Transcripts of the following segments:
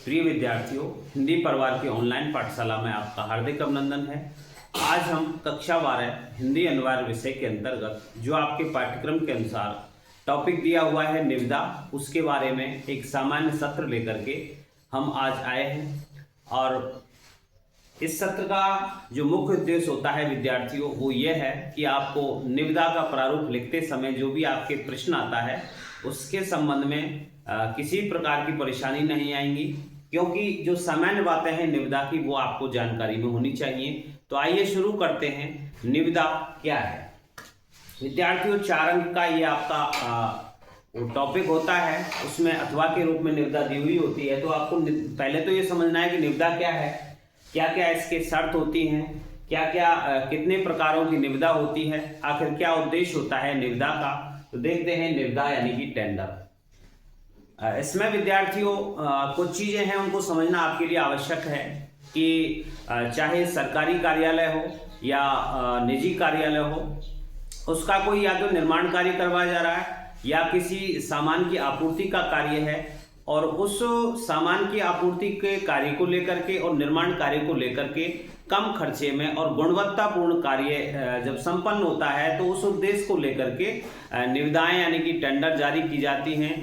प्रिय विद्यार्थियों, हिंदी परिवार की ऑनलाइन पाठशाला में आपका हार्दिक अभिनंदन है। आज हम कक्षा 12 हिंदी अनिवार्य विषय के अंतर्गत जो आपके पाठ्यक्रम के अनुसार टॉपिक दिया हुआ है निविदा, उसके बारे में एक सामान्य सत्र लेकर के हम आज आए हैं। और इस सत्र का जो मुख्य उद्देश्य होता है विद्यार्थियों, वो ये है कि आपको निविदा का प्रारूप लिखते समय जो भी आपके प्रश्न आता है उसके संबंध में किसी प्रकार की परेशानी नहीं आएंगी, क्योंकि जो सामान्य बातें हैं निविदा की वो आपको जानकारी में होनी चाहिए। तो आइए शुरू करते हैं। निविदा क्या है विद्यार्थियों? 4 अंक का ये आपका टॉपिक होता है, उसमें अथवा के रूप में निविदा दी हुई होती है। तो आपको पहले तो ये समझना है कि निविदा क्या है, क्या क्या इसके शर्त होती हैं, क्या क्या कितने प्रकारों की निविदा होती है, आखिर क्या उद्देश्य होता है निविदा का। तो देखते हैं निविदा यानी कि टेंडर। इसमें विद्यार्थियों कुछ चीजें हैं उनको समझना आपके लिए आवश्यक है कि चाहे सरकारी कार्यालय हो या निजी कार्यालय हो, उसका कोई या तो निर्माण कार्य करवाया जा रहा है या किसी सामान की आपूर्ति का कार्य है, और उस सामान की आपूर्ति के कार्य को लेकर के और निर्माण कार्य को लेकर के कम खर्चे में और गुणवत्तापूर्ण कार्य जब संपन्न होता है तो उस उद्देश्य को लेकर के निविदाएं यानी कि टेंडर जारी की जाती हैं।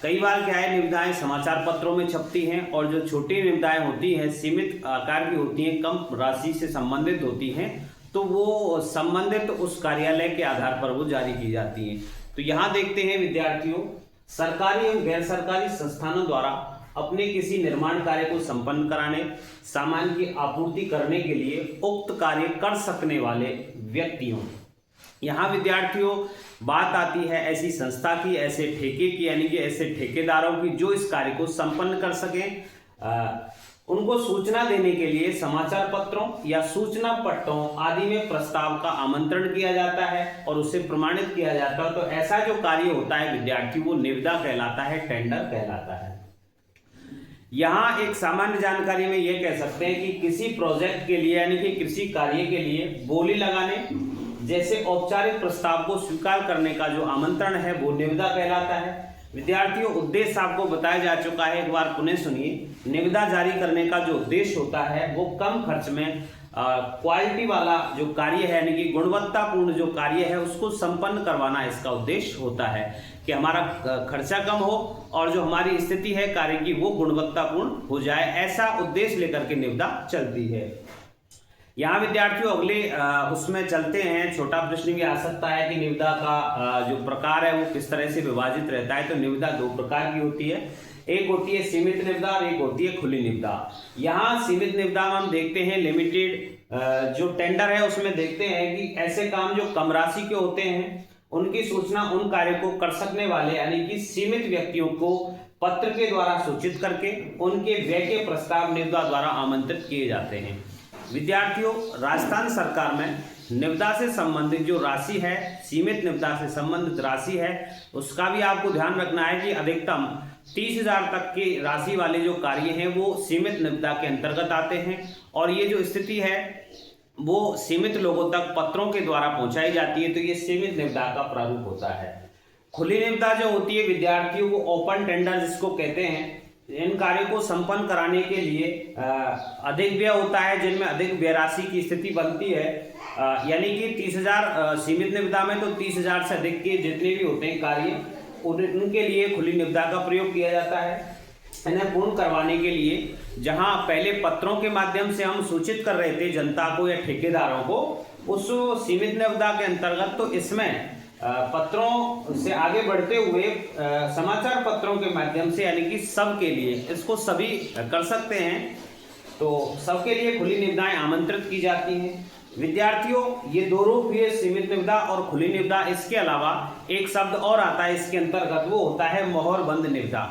कई बार क्या है, निविदाएं समाचार पत्रों में छपती हैं, और जो छोटी निविदाएं होती हैं सीमित आकार की होती हैं, कम राशि से संबंधित होती हैं, तो वो संबंधित उस कार्यालय के आधार पर वो जारी की जाती हैं। तो यहाँ देखते हैं विद्यार्थियों, सरकारी एवं गैर सरकारी संस्थानों द्वारा अपने किसी निर्माण कार्य को संपन्न कराने, सामान की आपूर्ति करने के लिए उक्त कार्य कर सकने वाले व्यक्तियों, यहाँ विद्यार्थियों बात आती है ऐसी संस्था की, ऐसे ठेके की, यानी कि ऐसे ठेकेदारों की जो इस कार्य को संपन्न कर सकें। उनको सूचना देने के लिए समाचार पत्रों या सूचना पट्टों आदि में प्रस्ताव का आमंत्रण किया जाता है और उसे प्रमाणित किया जाता है। तो ऐसा जो कार्य होता है विद्यार्थी, वो निविदा कहलाता है, टेंडर कहलाता है। यहाँ एक सामान्य जानकारी में ये कह सकते हैं कि किसी प्रोजेक्ट के लिए यानी कि किसी कार्य के लिए बोली लगाने जैसे औपचारिक प्रस्ताव को स्वीकार करने का जो आमंत्रण है वो निविदा कहलाता है। विद्यार्थियों, उद्देश्य आपको बताया जा चुका है, एक बार पुनः सुनिए। निविदा जारी करने का जो उद्देश्य होता है वो कम खर्च में क्वालिटी वाला जो कार्य है यानी कि गुणवत्तापूर्ण जो कार्य है उसको संपन्न करवाना इसका उद्देश्य होता है, कि हमारा खर्चा कम हो और जो हमारी स्थिति है कार्य की वो गुणवत्तापूर्ण हो जाए, ऐसा उद्देश्य लेकर के निविदा चलती है। यहाँ विद्यार्थियों अगले उसमें चलते हैं। छोटा प्रश्न भी आ सकता है कि निविदा का जो प्रकार है वो किस तरह से विभाजित रहता है। तो निविदा 2 प्रकार की होती है, एक होती है सीमित निविदा और एक होती है खुली निविदा। यहाँ सीमित निविदा में हम देखते हैं लिमिटेड जो टेंडर है उसमें देखते हैं कि ऐसे काम जो कम राशि के होते हैं उनकी सूचना उन कार्य को कर सकने वाले यानी कि सीमित व्यक्तियों को पत्र के द्वारा सूचित करके उनके व्यय के प्रस्ताव निविदा द्वारा आमंत्रित किए जाते हैं। विद्यार्थियों, राजस्थान सरकार में निविदा से संबंधित जो राशि है, सीमित निविदा से संबंधित राशि है, उसका भी आपको ध्यान रखना है कि अधिकतम 30,000 तक की राशि वाले जो कार्य हैं वो सीमित निविदा के अंतर्गत आते हैं, और ये जो स्थिति है वो सीमित लोगों तक पत्रों के द्वारा पहुंचाई जाती है। तो ये सीमित निविदा का प्रारूप होता है। खुली निविदा जो होती है विद्यार्थियों, वो ओपन टेंडर जिसको कहते हैं, इन कार्यों को संपन्न कराने के लिए अधिक व्यय होता है, जिनमें अधिक व्यय राशि की स्थिति बनती है। यानी कि 30,000 सीमित निविदा में तो 30,000 से अधिक के जितने भी होते हैं कार्य उनके लिए खुली निविदा का प्रयोग किया जाता है। इन्हें पूर्ण करवाने के लिए जहां पहले पत्रों के माध्यम से हम सूचित कर रहे थे जनता को या ठेकेदारों को, उस सीमित निविदा के अंतर्गत तो इसमें पत्रों से आगे बढ़ते हुए समाचार पत्रों के माध्यम से यानी कि सबके लिए इसको सभी कर सकते हैं। तो सबके लिए खुली निविदाएं आमंत्रित की जाती हैं। विद्यार्थियों, ये 2 रूप हुए, सीमित निविदा और खुली निविदा। इसके अलावा एक शब्द और आता है इसके अंतर्गत, वो होता है मोहरबंद निविदा,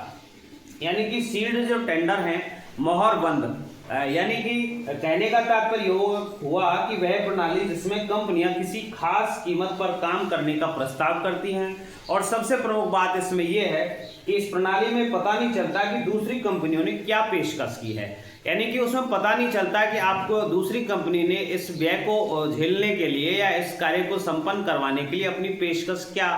यानी कि सील्ड जो टेंडर हैं मोहरबंद, यानी कि कहने का तात्पर्य हुआ कि वह प्रणाली जिसमें कंपनियां किसी खास कीमत पर काम करने का प्रस्ताव करती हैं, और सबसे प्रमुख बात इसमें यह है कि इस प्रणाली में पता नहीं चलता कि दूसरी कंपनियों ने क्या पेशकश की है, यानी कि उसमें पता नहीं चलता कि आपको दूसरी कंपनी ने इस व्यय को झेलने के लिए या इस कार्य को संपन्न करवाने के लिए अपनी पेशकश क्या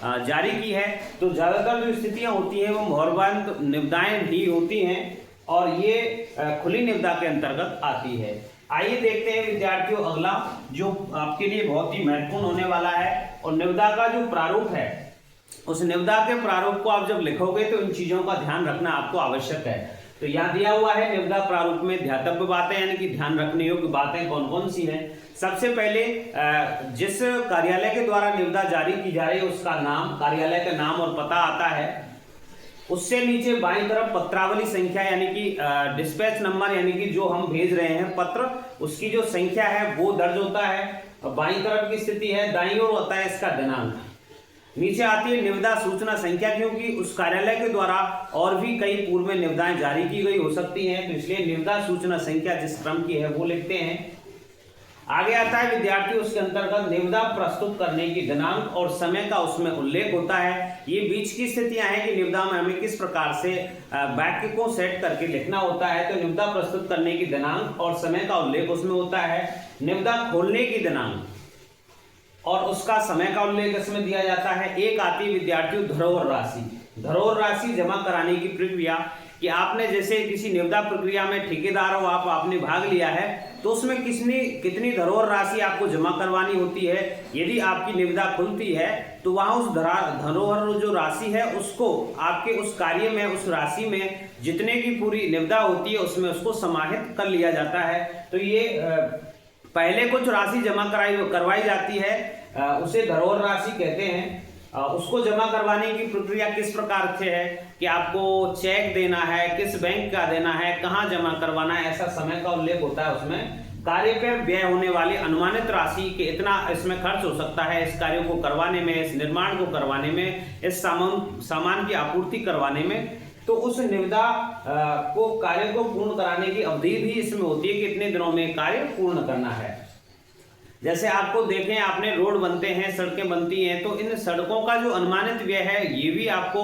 जारी की है। तो ज़्यादातर जो स्थितियां होती हैं वो मोहरबंद निविदाएं ही होती हैं और ये खुली निविदा के अंतर्गत आती है। आइए देखते हैं विद्यार्थियों अगला जो आपके लिए बहुत ही महत्वपूर्ण होने वाला है, और निविदा का जो प्रारूप है उस निविदा के प्रारूप को आप जब लिखोगे तो इन चीजों का ध्यान रखना आपको आवश्यक है। तो यहाँ दिया हुआ है निविदा प्रारूप में ध्यातव्य बातें यानी कि ध्यान रखने योग्य बातें कौन कौन सी हैं। सबसे पहले जिस कार्यालय के द्वारा निविदा जारी की जा रही है उसका नाम, कार्यालय का नाम और पता आता है। उससे नीचे बाईं तरफ पत्रावली संख्या यानी कि डिस्पैच नंबर यानी कि जो हम भेज रहे हैं पत्र उसकी जो संख्या है वो दर्ज होता है। बाईं तरफ की स्थिति है, दाईं ओर होता है इसका दिनांक। नीचे आती है निविदा सूचना संख्या, क्योंकि उस कार्यालय के द्वारा और भी कई पूर्व में निविदाएं जारी की गई हो सकती हैं, तो इसलिए निविदा सूचना संख्या जिस क्रम की है वो लिखते हैं। आगे आता है विद्यार्थी उसके अंतर्गत निविदा प्रस्तुत करने की दिनांक और समय का उसमें उल्लेख होता है। ये बीच की स्थितियां हैं कि निविदा में हमें किस प्रकार से वाक्य को सेट करके लिखना होता है। तो निविदा प्रस्तुत करने की दिनांक और समय का उल्लेख उसमें होता है। निविदा खोलने की दिनांक और उसका समय का उल्लेख इसमें दिया जाता है। एक आती है विद्यार्थियों धरोहर राशि। धरोहर राशि जमा कराने की प्रक्रिया कि आपने जैसे किसी निविदा प्रक्रिया में ठेकेदार हो आपने भाग लिया है तो उसमें कितनी धरोहर राशि आपको जमा करवानी होती है। यदि आपकी निविदा खुलती है तो वहां उस धरोहर जो राशि है उसको आपके उस कार्य में उस राशि में जितने की पूरी निविदा होती है उसमें उसको समाहित कर लिया जाता है। तो ये पहले कुछ राशि जमा करवाई जाती है, उसे धरोहर राशि कहते हैं। उसको जमा करवाने की प्रक्रिया किस प्रकार से है कि आपको चेक देना है, किस बैंक का देना है, कहाँ जमा करवाना है, ऐसा समय का उल्लेख होता है। उसमें कार्य पर व्यय होने वाली अनुमानित राशि के इतना इसमें खर्च हो सकता है इस कार्य को करवाने में, इस निर्माण को करवाने में, इस सामान की आपूर्ति करवाने में। तो उस निविदा को कार्य को पूर्ण कराने की अवधि भी इसमें होती है कि कितने दिनों में कार्य पूर्ण करना है। जैसे आपको देखें, आपने रोड बनते हैं, सड़कें बनती हैं, तो इन सड़कों का जो अनुमानित व्यय है ये भी आपको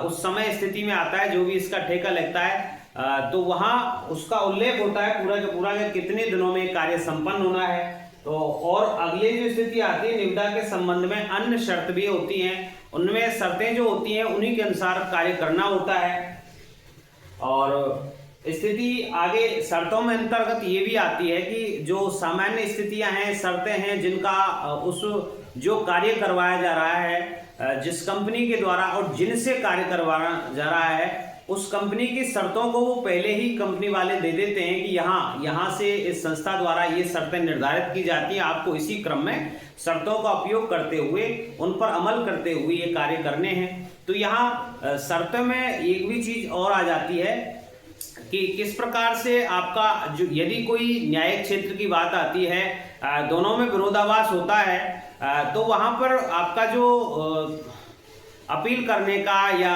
उस समय स्थिति में आता है जो भी इसका ठेका लगता है। तो वहां उसका उल्लेख होता है पूरा का पूरा कितने दिनों में कार्य संपन्न होना है। तो और अगली जो स्थिति आती है निविदा के संबंध में अन्य शर्त भी होती हैं, उनमें शर्तें जो होती हैं उन्हीं के अनुसार कार्य करना होता है। और स्थिति आगे शर्तों में अंतर्गत ये भी आती है कि जो सामान्य स्थितियां हैं, शर्तें हैं जिनका उस जो कार्य करवाया जा रहा है जिस कंपनी के द्वारा और जिनसे कार्य करवाया जा रहा है उस कंपनी की शर्तों को वो पहले ही कंपनी वाले दे देते हैं कि यहाँ से इस संस्था द्वारा ये शर्तें निर्धारित की जाती हैं, आपको इसी क्रम में शर्तों का उपयोग करते हुए उन पर अमल करते हुए ये कार्य करने हैं। तो यहाँ शर्तों में एक भी चीज और आ जाती है कि किस प्रकार से आपका जो यदि कोई न्यायिक क्षेत्र की बात आती है, दोनों में विरोधाभास होता है, तो वहां पर आपका जो अपील करने का या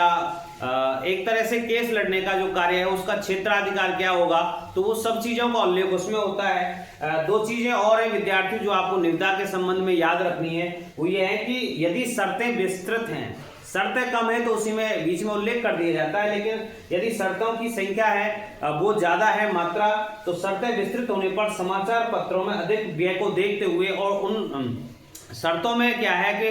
एक तरह से केस लड़ने का जो कार्य है उसका क्षेत्राधिकार क्या होगा, तो वो सब चीजों का उल्लेख उसमें होता है। दो चीजें और हैं विद्यार्थी जो आपको निविदा के संबंध में याद रखनी है, वो ये है कि यदि शर्तें विस्तृत हैं, शर्तें कम है तो उसी में बीच में उल्लेख कर दिया जाता है, लेकिन यदि शर्तों की संख्या है वो ज्यादा है मात्रा, तो शर्तें विस्तृत होने पर समाचार पत्रों में अधिक व्यय को देखते हुए और उन शर्तों में क्या है कि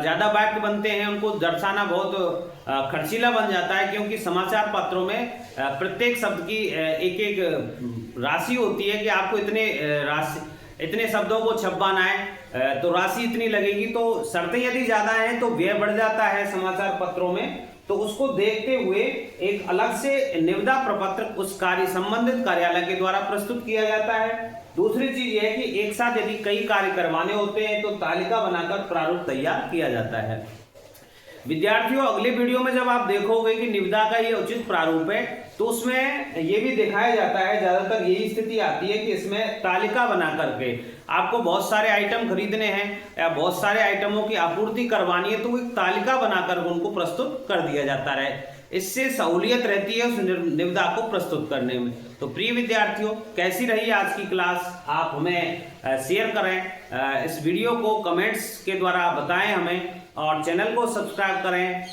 ज्यादा वाक्य बनते हैं, उनको दर्शाना बहुत खर्चीला बन जाता है, क्योंकि समाचार पत्रों में प्रत्येक शब्द की एक एक राशि होती है कि आपको इतने शब्दों को छपवाना है तो राशि इतनी लगेगी। तो शर्तें यदि ज्यादा हैं तो व्यय बढ़ जाता है समाचार पत्रों में, तो उसको देखते हुए एक अलग से निविदा प्रपत्र उस संबंधित कार्यालय के द्वारा प्रस्तुत किया जाता है। दूसरी चीज यह है कि एक साथ यदि कई कार्य करवाने होते हैं तो तालिका बनाकर प्रारूप तैयार किया जाता है। विद्यार्थियों अगले वीडियो में जब आप देखोगे कि निविदा का ये उचित प्रारूप है तो उसमें ये भी दिखाया जाता है, ज्यादातर यही स्थिति आती है कि इसमें तालिका बना करके आपको बहुत सारे आइटम खरीदने हैं या बहुत सारे आइटमों की आपूर्ति करवानी है, तो एक तालिका बनाकर उनको प्रस्तुत कर दिया जाता है। इससे सहूलियत रहती है उस निविदा को प्रस्तुत करने में। तो प्रिय विद्यार्थियों, कैसी रही आज की क्लास, आप हमें शेयर करें, इस वीडियो को कमेंट्स के द्वारा बताएं हमें, और चैनल को सब्सक्राइब करें।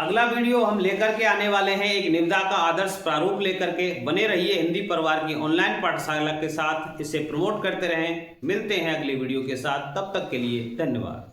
अगला वीडियो हम लेकर के आने वाले हैं एक निविदा का आदर्श प्रारूप लेकर के। बने रहिए हिंदी परिवार की ऑनलाइन पाठशाला के साथ, इसे प्रमोट करते रहें। मिलते हैं अगले वीडियो के साथ, तब तक के लिए धन्यवाद।